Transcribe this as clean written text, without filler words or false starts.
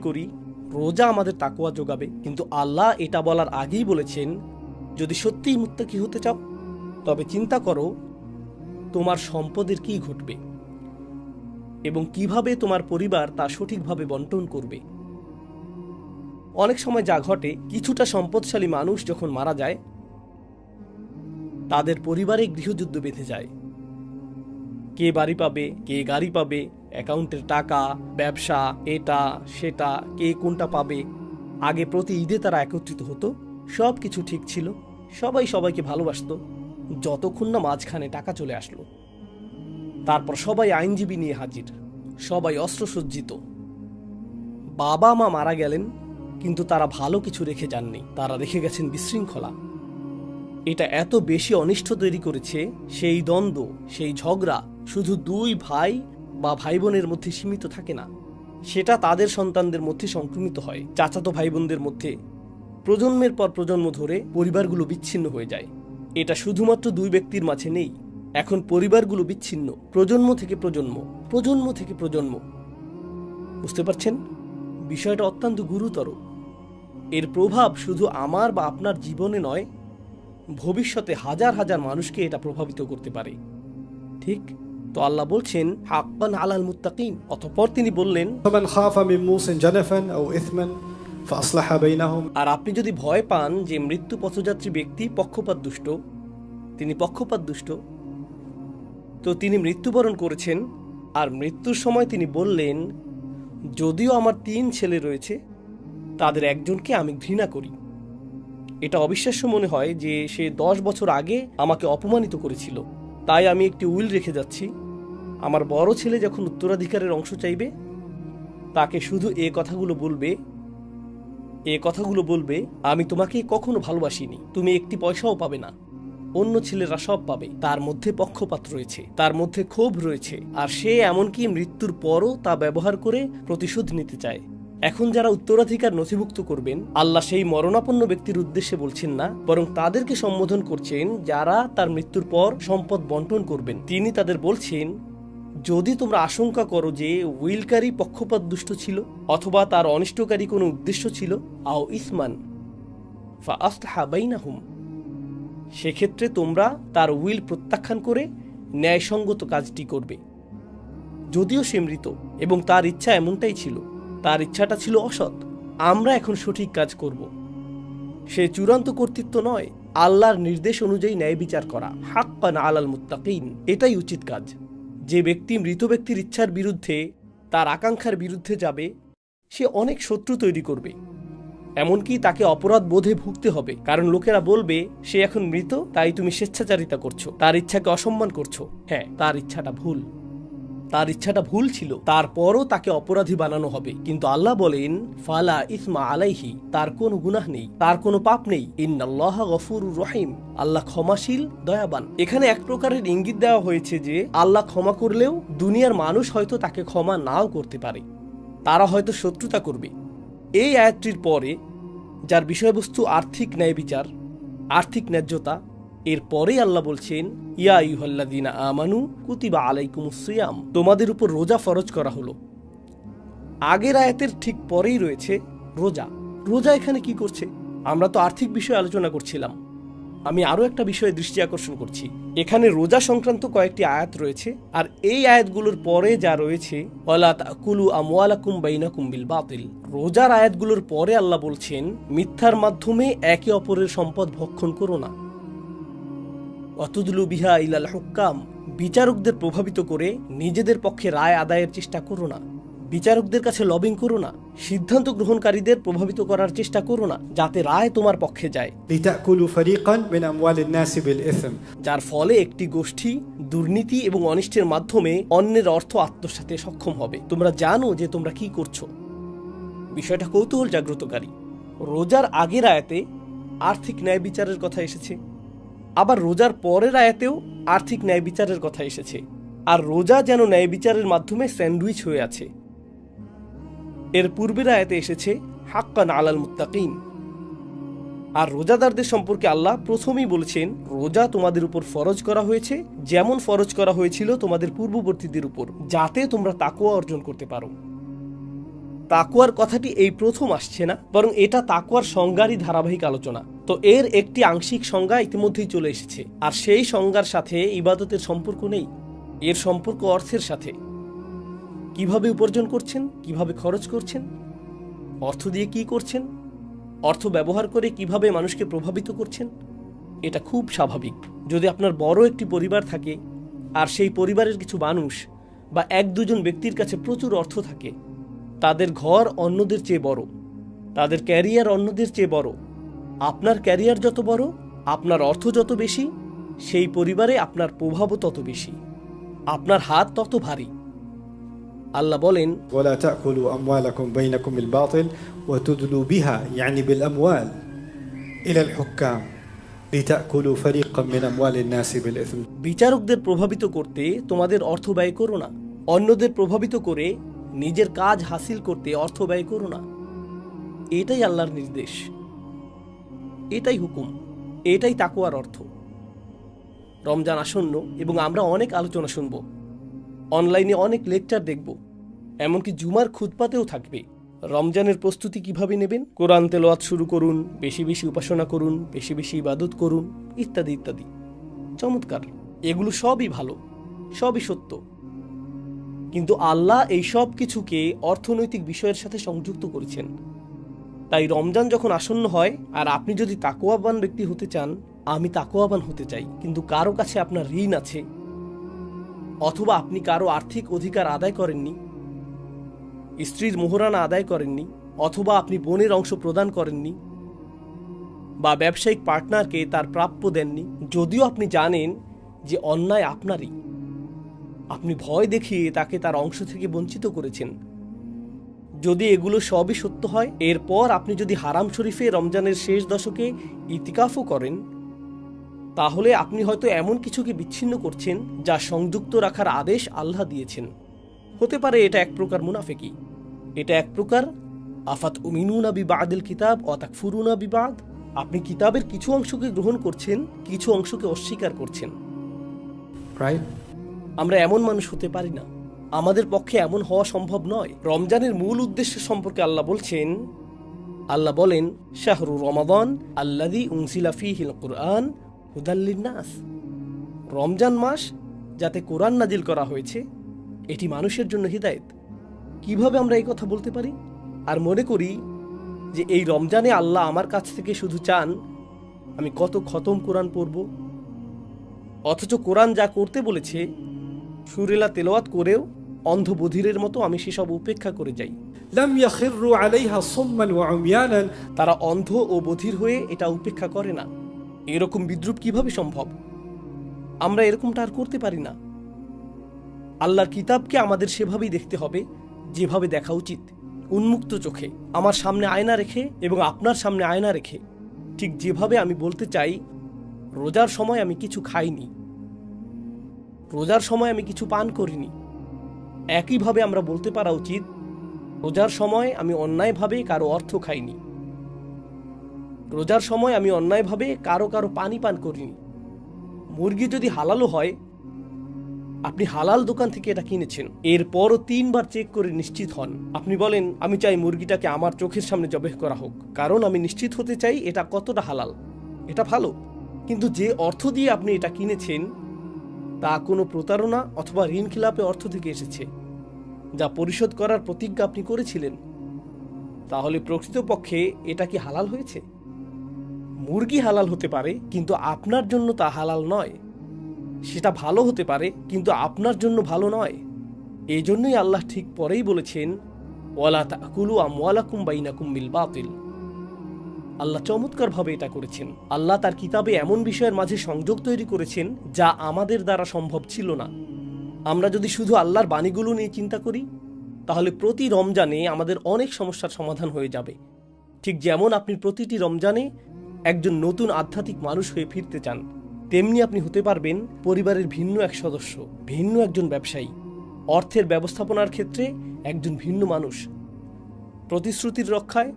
করি রোজা আমাদের তাকওয়া যোগাবে, কিন্তু আল্লাহ এটা বলার আগেই বলেছেন যদি সত্যিই মুত্তাকি হতে চাও তবে চিন্তা করো তোমার সম্পদের কি ঘটবে এবং কিভাবে তোমার পরিবার তা সঠিকভাবে বন্টন করবে। অনেক সময় যা ঘটে, কিছুটা সম্পদশালী মানুষ যখন মারা যায় তাদের পরিবারে গৃহযুদ্ধ বেঁধে যায়। কে বাড়ি পাবে, কে গাড়ি পাবে, অ্যাকাউন্টের টাকা, ব্যবসা, এটা সেটা, কে কোনটা পাবে। আগে প্রতি ঈদে তারা একত্রিত হতো, সব কিছু ঠিক ছিল, সবাই সবাইকে ভালোবাসতো, যতক্ষণ না মাঝখানে টাকা চলে আসলো। তারপর সবাই আইনজীবী নিয়ে হাজির, সবাই অস্ত্রসজ্জিত। বাবা মা মারা গেলেন, কিন্তু তারা ভালো কিছু রেখে যাননি, তারা রেখে গেছেন বিশৃঙ্খলা। এটা এত বেশি অনিষ্ট তৈরি করেছে, সেই দ্বন্দ্ব, সেই ঝগড়া শুধু দুই ভাই বা ভাই বোনের মধ্যে সীমিত থাকে না, সেটা তাদের সন্তানদের মধ্যে সংক্রমিত হয়, চাচাতো ভাই বোনদের মধ্যে। প্রজন্মের পর প্রজন্ম ধরে পরিবারগুলো বিচ্ছিন্ন হয়ে যায়। এটা শুধুমাত্র দুই ব্যক্তির মাঝে নেই, এখন পরিবারগুলো বিচ্ছিন্ন প্রজন্ম থেকে প্রজন্ম, প্রজন্ম থেকে প্রজন্ম। বুঝতে পারছেন, বিষয়টা অত্যন্ত গুরুতর। এর প্রভাব শুধু আমার বা আপনার জীবনে নয়, ভবিষ্যতে হাজার হাজার মানুষকে এটা প্রভাবিত করতে পারে। ঠিক তো আল্লাহ বলছেন হাক্কান আলাল মুত্তাকিন। অতঃপর তিনি বললেন فمن خاف من موص جنفا أو إثما فأصلح بينهم। আর আপনি যদি ভয় পান যে মৃত্যু পথযাত্রী ব্যক্তি পক্ষপাত দুষ্ট, তিনি পক্ষপাত দুষ্ট, তো তিনি মৃত্যুবরণ করেছেন, আর মৃত্যুর সময় তিনি বললেন যদিও আমার 3 ছেলে রয়েছে, তাদের একজনকে আমি ঘৃণা করি। এটা অবিশ্বাস্য মনে হয় যে সে 10 বছর আগে আমাকে অপমানিত করেছিল, তাই আমি একটি উইল রেখে যাচ্ছি। আমার বড় ছেলে যখন উত্তরাধিকারের অংশ চাইবে, তাকে শুধু এ কথাগুলো বলবে আমি তোমাকে কখনো ভালোবাসিনি, তুমি একটি পয়সাও পাবে না, অন্য ছেলেরা সব পাবে। তার মধ্যে পক্ষপাত রয়েছে, তার মধ্যে ক্ষোভ রয়েছে, আর সে এমনকি মৃত্যুর পরও তা ব্যবহার করে প্রতিশোধ নিতে চায়। এখন যারা উত্তরাধিকার নথিভুক্ত করবেন, আল্লাহ সেই মরণাপন্ন ব্যক্তির উদ্দেশ্যে বলছেন না, বরং তাদেরকে সম্বোধন করছেন যারা তার মৃত্যুর পর সম্পদ বন্টন করবেন। তিনি তাদের বলছেন যদি তোমরা আশঙ্কা করো যে উইলকারী পক্ষপাত দুষ্ট ছিল অথবা তার অনিষ্টকারী কোনো উদ্দেশ্য ছিল, আও ইসমান ফাআসলাহা বাইনাহুম, সেক্ষেত্রে তোমরা তার উইল প্রত্যাখ্যান করে ন্যায়সঙ্গত কাজটি করবে। যদিও সে মৃত এবং তার ইচ্ছা এমনটাই ছিল, তার ইচ্ছাটা ছিল অসৎ, আমরা এখন সঠিক কাজ করব। সে চূড়ান্ত কর্তৃত্ব নয়, আল্লাহর নির্দেশ অনুযায়ী ন্যায় বিচার করা, হাক্কান আলাল মুত্তাকিন, এটাই উচিত কাজ। যে ব্যক্তি মৃত ব্যক্তির ইচ্ছার বিরুদ্ধে, তার আকাঙ্ক্ষার বিরুদ্ধে যাবে, সে অনেক শত্রু তৈরি করবে, এমনকি তাকে অপরাধ বোধে ভুগতে হবে, কারণ লোকেরা বলবে সে এখন মৃত, তাই তুমি স্বেচ্ছাচারিতা করছো, তার ইচ্ছাকে অসম্মান করছো। হ্যাঁ, তার ইচ্ছাটা ভুল ছিল, তারপরও তাকে অপরাধী বানানো হবে। কিন্তু আল্লাহ বলেন ফালা ইসমা আলাইহি, তার কোনো গুনাহ নেই, তার কোনো পাপ নেই। ইন্নাল্লাহা গফুরুর রহিম, আল্লাহ ক্ষমাশীল, দয়াবান। এখানে এক প্রকারের ইঙ্গিত দেওয়া হয়েছে যে আল্লাহ ক্ষমা করলেও দুনিয়ার মানুষ হয়তো তাকে ক্ষমা নাও করতে পারে, তারা হয়তো শত্রুতা করবে। এই আয়াতটির পরে, যার বিষয়বস্তু আর্থিক ন্যায় বিচার, আর্থিক ন্যায্যতা, এর পরেই আল্লাহ বলছেন ইয়া আইয়ুহাল্লাযীনা আমানু কুতিবা আলাইকুমুস সিয়াম, তোমাদের উপর রোজা ফরজ করা হলো। আগের আয়াতের ঠিক পরেই রয়েছে রোজা। রোজা এখানে কি করছে? আমরা তো আর্থিক বিষয়ে আলোচনা করছিলাম। আমি আরো একটা বিষয়ে দৃষ্টি আকর্ষণ করছি। এখানে রোজা সংক্রান্ত কয়েকটি আয়াত রয়েছে, আর এই আয়াতগুলোর পরে যা রয়েছে ওয়ালা তাকুলু আমওয়ালাকুম বাইনাকুম বিল বাতিল, রোজার আয়াতগুলোর পরে আল্লাহ বলছেন মিথ্যার মাধ্যমে একে অপরের সম্পদ ভক্ষণ করো না। অতুদলু বিহা ইলাল হুক্কাম, বিচারকদের প্রভাবিত করে নিজেদের পক্ষে রায় আদায়ের চেষ্টা করো না। বিচারকদের কাছে লবিং করো না, সিদ্ধান্ত গ্রহণকারীদের প্রভাবিত করার চেষ্টা করো না যাতে রায় তোমার পক্ষে যায়। লিতাকুলু ফারিকান মিন আমওয়ালিন নাসি বিল ইসম, যার ফলে একটি গোষ্ঠী দুর্নীতি এবং অনিষ্টের মাধ্যমে অন্যের অর্থ আত্মসাতে সক্ষম হবে। তোমরা জানো যে তোমরা কি করছো। বিষয়টা কৌতূহল জাগ্রতকারী। রোজার আগের আয়াতে আর্থিক ন্যায় বিচারের কথা এসেছে, আবার রোজার পরের আয়াতেও আর্থিক ন্যায় বিচারের কথা এসেছে, আর রোজা যেন ন্যায় বিচারের মাধ্যমে স্যান্ডউইচ হয়ে আছে। এর পূর্বের আয়াতে এসেছে হাক্কান আলাল মুত্তাকিন, আর রোজাদারদের সম্পর্কে আল্লাহ প্রথমেই বলেছেন রোজা তোমাদের উপর ফরজ করা হয়েছে যেমন ফরজ করা হয়েছিল তোমাদের পূর্ববর্তীদের উপর, যাতে তোমরা তাকওয়া অর্জন করতে পারো। তাকওয়ার কথাটি এই প্রথম আসছে না, বরং এটা তাকওয়ার সংজ্ঞারই ধারাবাহিক আলোচনা। তো এর একটি আংশিক সংজ্ঞা ইতিমধ্যেই চলে এসেছে, আর সেই সংজ্ঞার সাথে ইবাদতের সম্পর্ক নেই। এর সম্পর্ক অর্থের সাথে। কিভাবে উপার্জন করছেন, কিভাবে খরচ করছেন, অর্থ দিয়ে কি করছেন, অর্থ ব্যবহার করে কিভাবে মানুষকে প্রভাবিত করছেন, এটা খুব স্বাভাবিক। যদি আপনার বড় একটি পরিবার থাকে আর সেই পরিবারের কিছু মানুষ বা এক দুজন ব্যক্তির কাছে প্রচুর অর্থ থাকে, তাদের ঘর অন্যদের চেয়ে বড়, তাদের ক্যারিয়ার অন্যদের চেয়ে বড়, আপনার ক্যারিয়ার যত বড়, আপনার অর্থ যত বেশি, সেই পরিবারে আপনার প্রভাবও তত বেশি, আপনার হাত তত ভারী। আল্লাহ বলেন, ولا تأكلوا أموالكم بينكم بالباطل وتدلوا بها يعني بالأموال إلى الحكام لتأكلوا فريقا من أموال الناس بالإثم। বিচারকদের প্রভাবিত করতে তোমাদের অর্থ ব্যয় করো না, অন্যদের প্রভাবিত করে নিজের কাজ হাসিল করতে অর্থ ব্যয় করো না। এটাই আল্লাহর নির্দেশ, এটাই হুকুম, এটাই তাকওয়ার অর্থ। রমজান আসন্ন এবং আমরা অনেক আলোচনা শুনব, অনলাইনে অনেক লেকচার দেখব, এমনকি জুমার খুতবাতেও থাকবে। রমজানের প্রস্তুতি কিভাবে নেবেন? কোরআন তেলাওয়াত শুরু করুন, বেশি বেশি উপাসনা করুন, বেশি বেশি ইবাদত করুন, ইত্যাদি ইত্যাদি। চমৎকার, এগুলো সবই ভালো, সবই সত্য। কিন্তু আল্লাহ এই সব কিছুকে অর্থনৈতিক বিষয়ের সাথে সংযুক্ত করেছেন। তাই রমজান যখন আসন্ন হয় আর আপনি যদি তাকওয়াবান ব্যক্তি হতে চান, আমি তাকওয়াবান হতে চাই, কিন্তু কারো কাছে আপনার ঋণ আছে, অথবা আপনি কারো আর্থিক অধিকার আদায় করেননি, স্ত্রীর মোহরানা আদায় করেননি, অথবা আপনি বোনের অংশ প্রদান করেননি, বা ব্যবসায়িক পার্টনারকে তার প্রাপ্য দেননি, যদিও আপনি জানেন যে অন্যায় আপনারই, আপনি ভয় দেখিয়ে তাকে তার অংশ থেকে বঞ্চিত করেছেন। যদি এগুলো সবই সত্য হয়, এরপর আপনি যদি হারাম শরীফে রমজানের শেষ দশকে ইতিকাফও করেন, তাহলে আপনি হয়তো এমন কিছুকে বিচ্ছিন্ন করছেন যা সংযুক্ত রাখার আদেশ আল্লাহ দিয়েছেন। হতে পারে এটা এক প্রকার মুনাফিকি, এটা এক প্রকার আফাত উমিনুনা বিবাদিল কিতাব ও তাকফুরুনা বিবাদ। আপনি কিতাবের কিছু অংশকে গ্রহণ করছেন, কিছু অংশকে অস্বীকার করছেন। Right? আমরা এমন মানুষ হতে পারি না, আমাদের পক্ষে এমন হওয়া সম্ভব নয়। রমজানের মূল উদ্দেশ্য সম্পর্কে আল্লাহ বলছেন, আল্লাহ বলেন, শাহরু রমাদান আল্লাযী উনজিলা ফীহিল কুরআন হুদাল লিন্নাস। রমজান মাস যাতে কোরআন নাজিল করা হয়েছে, এটি মানুষের জন্য হিদায়েত। কিভাবে আমরা এই কথা বলতে পারি আর মনে করি যে এই রমজানে আল্লাহ আমার কাছ থেকে শুধু চান আমি কত খতম কোরআন পড়ব, অথচ কোরআন যা করতে বলেছে সুরেলা তেলাওয়াত করেও অন্ধ বধিরের মতো আমি সেসব উপেক্ষা করে যাই। لم يخروا عليها صما وعميانا। তারা অন্ধ ও বধির হয়ে এটা উপেক্ষা করে না। এরকম বিদ্রুপ কিভাবে সম্ভব? আমরা এরকমটা আর করতে পারি না। আল্লাহর কিতাবকে আমাদের সেভাবেই দেখতে হবে যেভাবে দেখা উচিত, উন্মুক্ত চোখে, আমার সামনে আয়না রেখে এবং আপনার সামনে আয়না রেখে। ঠিক যেভাবে আমি বলতে চাই রোজার সময় আমি কিছু খাইনি, রোজার সময় আমি কিছু পান করিনি, একইভাবে আমরা বলতে পারা উচিত রোজার সময় আমি অন্যায়ভাবে কারো অর্থ খাইনি, রোজার সময় আমি অন্যায়ভাবে কারো কারো পানি পান করিনি। মুরগি যদি হালালও হয়, আপনি হালাল দোকান থেকে এটা কিনেছেন, এরপরও 3 বার চেক করে নিশ্চিত হন। আপনি বলেন, আমি চাই মুরগিটাকে আমার চোখের সামনে জবেহ করা হোক, কারণ আমি নিশ্চিত হতে চাই এটা কতটা হালাল। এটা ভালো, কিন্তু যে অর্থ দিয়ে আপনি এটা কিনেছেন তা কোনো প্রতারণা অথবা ঋণ খিলাপে অর্থ থেকে এসেছে, যা পরিশোধ করার প্রতিজ্ঞা আপনি করেছিলেন। তাহলে প্রকৃতপক্ষে এটা কি হালাল হয়েছে? মুরগি হালাল হতে পারে, কিন্তু আপনার জন্য তা হালাল নয়। সেটা ভালো হতে পারে, কিন্তু আপনার জন্য ভালো নয়। এই জন্যই আল্লাহ ঠিক পরেই বলেছেন, ওয়ালা তাকুলু আমওয়ালাকুম বাইনাকুম বিল বাতিল। আল্লাহ চমৎকারভাবে এটা করেছেন। আল্লাহ তার কিতাবে এমন বিষয়ের মাঝে সংযোগ তৈরি করেছেন যা আমাদের দ্বারা সম্ভব ছিল না। আমরা যদি শুধু আল্লাহর বাণীগুলো নিয়ে চিন্তা করি, তাহলে প্রতি রমজানে আমাদের অনেক সমস্যার সমাধান হয়ে যাবে। ঠিক যেমন আপনি প্রতিটি রমজানে একজন নতুন আধ্যাত্মিক মানুষ হয়ে ফিরতে চান, তেমনি আপনি হতে পারবেন পরিবারের ভিন্ন এক সদস্য, ভিন্ন একজন ব্যবসায়ী, অর্থের ব্যবস্থাপনার ক্ষেত্রে একজন ভিন্ন মানুষ, প্রতিশ্রুতির রক্ষায়